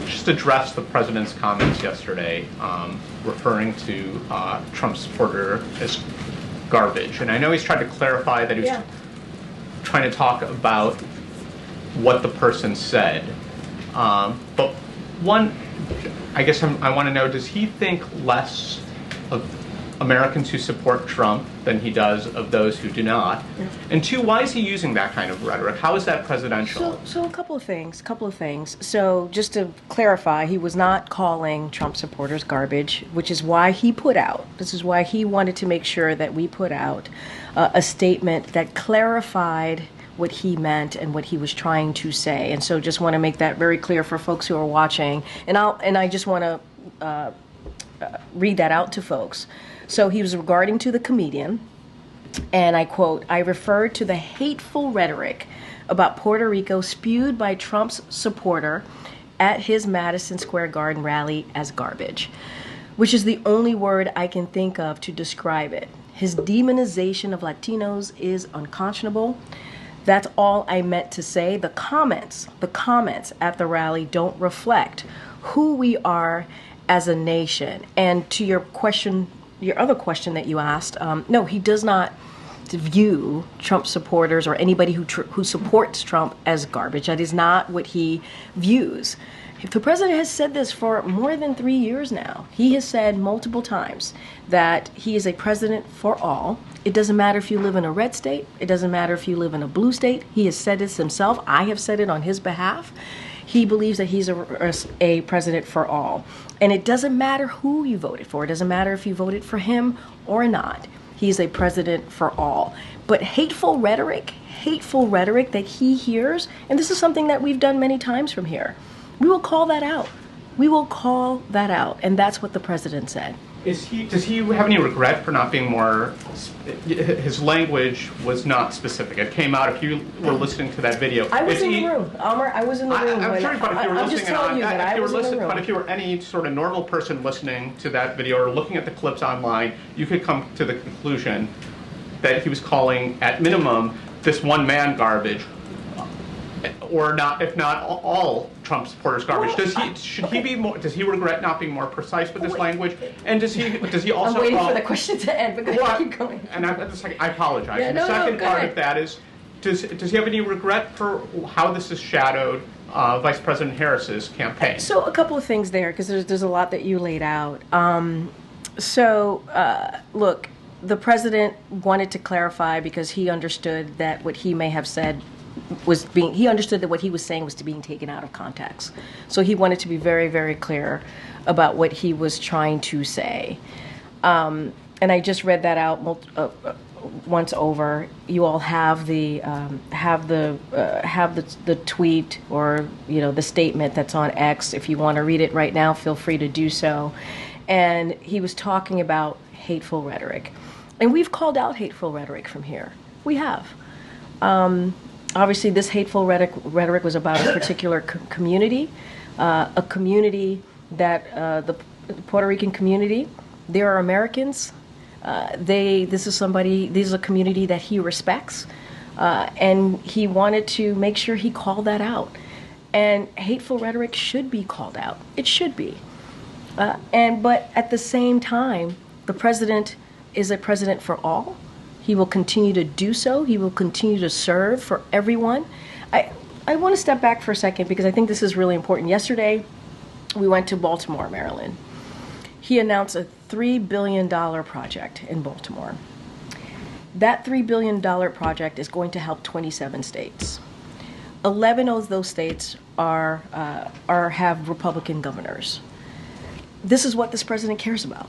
just address the president's comments yesterday, referring to Trump supporter as garbage. And I know he's tried to clarify that he was trying to talk about what the person said. But one, I guess I want to know, does he think less of Americans who support Trump than he does of those who do not? And two, why is he using that kind of rhetoric? How is that presidential? So a couple of things. So just to clarify, he was not calling Trump supporters garbage, which is why he put out, this is why he wanted to make sure that we put out a statement that clarified what he meant and what he was trying to say. And so just want to make that very clear for folks who are watching. And I just want to read that out to folks. So he was regarding to the comedian, and I quote, "I referred to the hateful rhetoric about Puerto Rico spewed by Trump's supporter at his Madison Square Garden rally as garbage, which is the only word I can think of to describe it. His demonization of Latinos is unconscionable. That's all I meant to say. The comments at the rally don't reflect who we are as a nation." And to your question, your other question that you asked, no, he does not view Trump supporters or anybody who supports Trump as garbage. That is not what he views. The president has said this for more than 3 years now. He has said multiple times that he is a president for all. It doesn't matter if you live in a red state. It doesn't matter if you live in a blue state. He has said this himself. I have said it on his behalf. He believes that he's a president for all. And it doesn't matter who you voted for. It doesn't matter if you voted for him or not. He's a president for all. But hateful rhetoric that he hears, and this is something that we've done many times from here, we will call that out. We will call that out. And that's what the president said. Does he have any regret for not being more, his language was not specific. It came out, if you were listening to that video. I was in the room, Amr, I was in the room. I'm sorry, but if you were I'm just telling you that I was in the room. But if you were any sort of normal person listening to that video or looking at the clips online, you could come to the conclusion that he was calling, at minimum, this one man garbage, or not, if not all Trump supporters garbage. Does he regret not being more precise with his language? And does he also? I'm waiting for the question to end, but I keep going. And I apologize. And the second part of that is, does he have any regret for how this has shadowed Vice President Harris's campaign? So a couple of things there, because there's a lot that you laid out. Look, the president wanted to clarify because he understood that what he may have said he understood that what he was saying was being taken out of context. So he wanted to be very, very clear about what he was trying to say. And I just read that out once over. You all have the tweet or the statement that's on X. If you want to read it right now, feel free to do so. And he was talking about hateful rhetoric, and we've called out hateful rhetoric from here. We have. Obviously, this hateful rhetoric was about a particular community, a community that the Puerto Rican community. They are Americans. This is a community that he respects, and he wanted to make sure he called that out. And hateful rhetoric should be called out. It should be. But at the same time, the president is a president for all. He will continue to do so. He will continue to serve for everyone. I want to step back for a second because I think this is really important. Yesterday, we went to Baltimore, Maryland. He announced a $3 billion project in Baltimore. That $3 billion project is going to help 27 states. 11 of those states have Republican governors. This is what this president cares about.